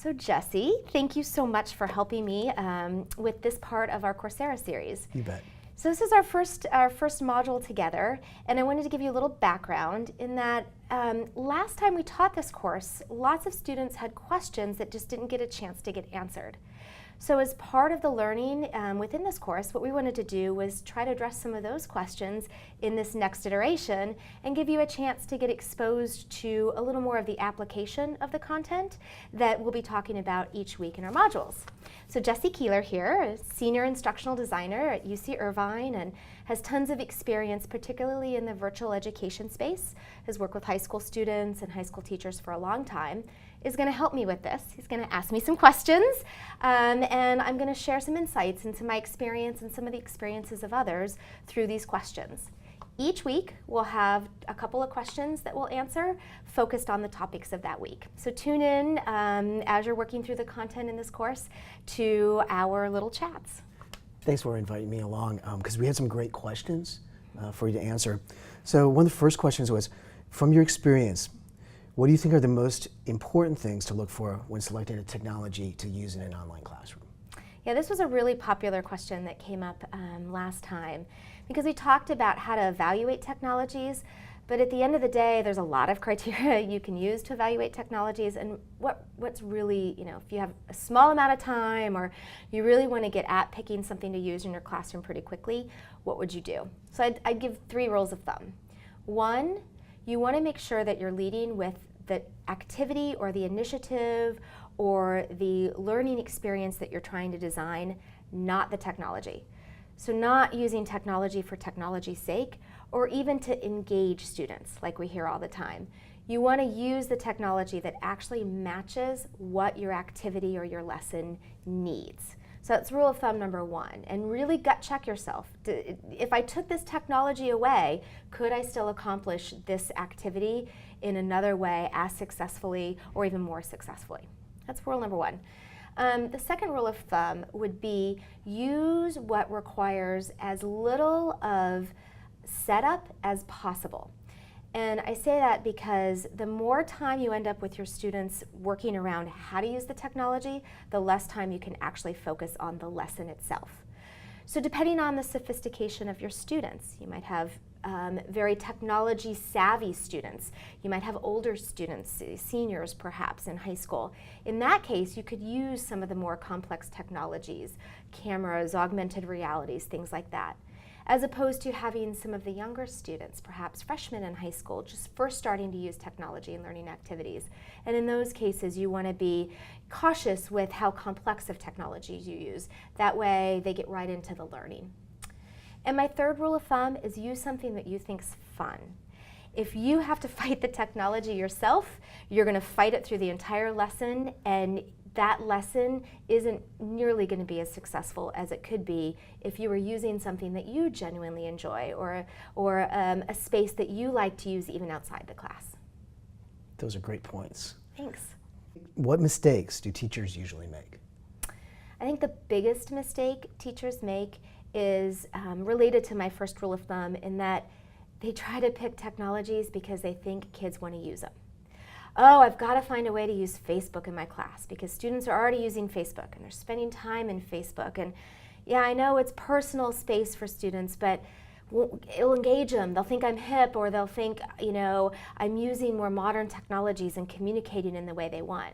So Jesse, thank you so much for helping me with this part of our Coursera series. You bet. So this is our first module together, and I wanted to give you a little background in that last time we taught this course, lots of students had questions that just didn't get a chance to get answered. So as part of the learning within this course, what we wanted to do was try to address some of those questions in this next iteration and give you a chance to get exposed to a little more of the application of the content that we'll be talking about each week in our modules. So Jesse Keeler here, a senior instructional designer at UC Irvine and has tons of experience, particularly in the virtual education space, has worked with high school students and high school teachers for a long time, is going to help me with this. He's going to ask me some questions, and I'm going to share some insights into my experience and some of the experiences of others through these questions. Each week, we'll have a couple of questions that we'll answer focused on the topics of that week. So tune in as you're working through the content in this course to our little chats. Thanks for inviting me along, because we had some great questions for you to answer. So one of the first questions was, from your experience, what do you think are the most important things to look for when selecting a technology to use in an online classroom? Yeah, this was a really popular question that came up last time because we talked about how to evaluate technologies, but at the end of the day, there's a lot of criteria you can use to evaluate technologies, and what's really, if you have a small amount of time or you really want to get at picking something to use in your classroom pretty quickly, what would you do? So I'd give 3 rules of thumb. 1, you want to make sure that you're leading with the activity or the initiative or the learning experience that you're trying to design, not the technology. So not using technology for technology's sake or even to engage students like we hear all the time. You want to use the technology that actually matches what your activity or your lesson needs. So that's rule of thumb number 1, and really gut check yourself. If I took this technology away, could I still accomplish this activity in another way as successfully or even more successfully? That's rule number 1. The second rule of thumb would be use what requires as little of setup as possible. And I say that because the more time you end up with your students working around how to use the technology, the less time you can actually focus on the lesson itself. So depending on the sophistication of your students, you might have very technology savvy students. You might have older students, seniors perhaps in high school. In that case, you could use some of the more complex technologies, cameras, augmented realities, things like that, as opposed to having some of the younger students, perhaps freshmen in high school, just first starting to use technology and learning activities. And in those cases, you want to be cautious with how complex of technologies you use. That way, they get right into the learning. And my third rule of thumb is use something that you think's fun. If you have to fight the technology yourself, you're going to fight it through the entire lesson, and that lesson isn't nearly going to be as successful as it could be if you were using something that you genuinely enjoy or a space that you like to use even outside the class. Those are great points. Thanks. What mistakes do teachers usually make? I think the biggest mistake teachers make is related to my first rule of thumb, in that they try to pick technologies because they think kids want to use them. Oh, I've got to find a way to use Facebook in my class because students are already using Facebook and they're spending time in Facebook. And yeah, I know it's personal space for students, but it'll engage them. They'll think I'm hip, or they'll think, I'm using more modern technologies and communicating in the way they want.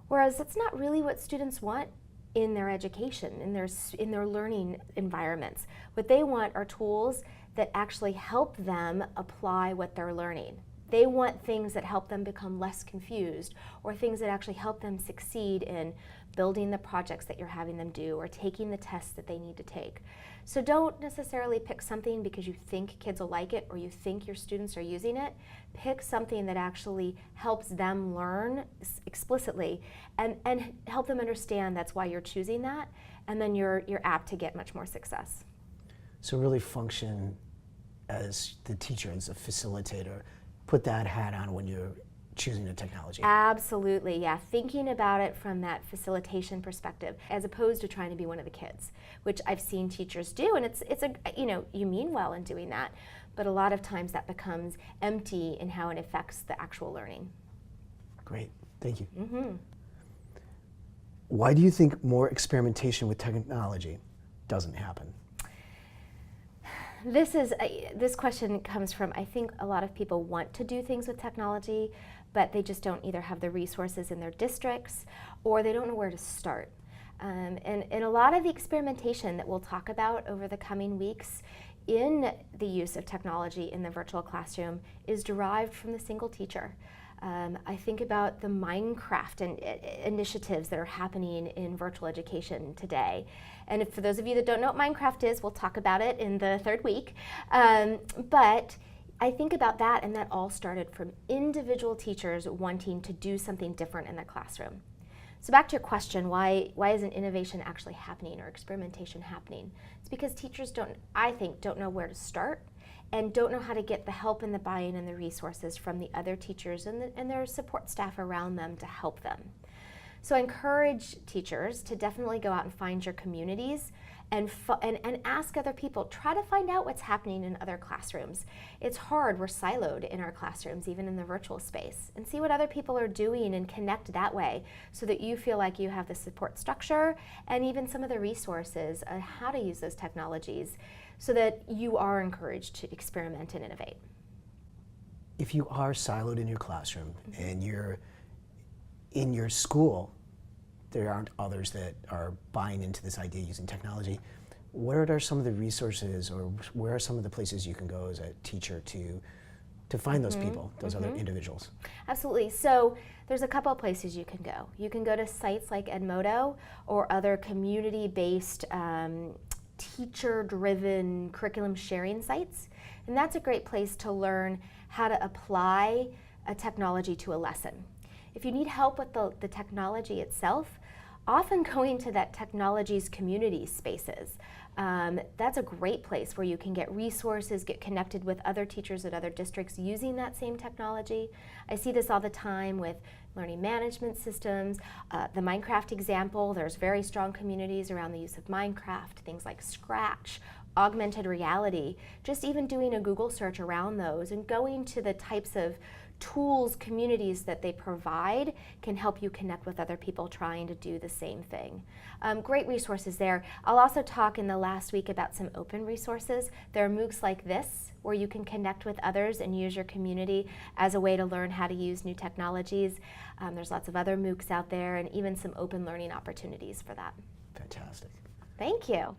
Whereas that's not really what students want in their education, in their learning environments. What they want are tools that actually help them apply what they're learning. They want things that help them become less confused, or things that actually help them succeed in building the projects that you're having them do or taking the tests that they need to take. So don't necessarily pick something because you think kids will like it or you think your students are using it. Pick something that actually helps them learn explicitly and help them understand that's why you're choosing that, and then you're apt to get much more success. So really function as the teacher, as a facilitator, put that hat on when you're choosing the technology. Absolutely, yeah. Thinking about it from that facilitation perspective, as opposed to trying to be one of the kids, which I've seen teachers do, and it's you mean well in doing that, but a lot of times that becomes empty in how it affects the actual learning. Great, thank you. Why do you think more experimentation with technology doesn't happen? This question comes from, I think a lot of people want to do things with technology, but they just don't either have the resources in their districts or they don't know where to start. And a lot of the experimentation that we'll talk about over the coming weeks in the use of technology in the virtual classroom is derived from the single teacher. I think about the Minecraft initiatives that are happening in virtual education today. And for those of you that don't know what Minecraft is, we'll talk about it in the third week. But I think about that, and that all started from individual teachers wanting to do something different in the classroom. So back to your question, why isn't innovation actually happening or experimentation happening? It's because teachers I think, don't know where to start and don't know how to get the help and the buy-in and the resources from the other teachers and their support staff around them to help them. So I encourage teachers to definitely go out and find your communities and ask other people. Try to find out what's happening in other classrooms. It's hard, we're siloed in our classrooms, even in the virtual space. And see what other people are doing and connect that way so that you feel like you have the support structure and even some of the resources on how to use those technologies so that you are encouraged to experiment and innovate. If you are siloed in your classroom and you're in your school, there aren't others that are buying into this idea using technology, what are some of the resources or where are some of the places you can go as a teacher to find those people, those other individuals? Absolutely. So there's a couple of places you can go. You can go to sites like Edmodo or other community-based teacher-driven curriculum sharing sites. And that's a great place to learn how to apply a technology to a lesson. If you need help with the technology itself, often going to that technology's community spaces. That's a great place where you can get resources, get connected with other teachers at other districts using that same technology. I see this all the time with learning management systems. The Minecraft example, there's very strong communities around the use of Minecraft, things like Scratch, augmented reality, just even doing a Google search around those and going to the types of tools, communities that they provide can help you connect with other people trying to do the same thing. Great resources there. I'll also talk in the last week about some open resources. There are MOOCs like this where you can connect with others and use your community as a way to learn how to use new technologies. There's lots of other MOOCs out there and even some open learning opportunities for that. Fantastic. Thank you.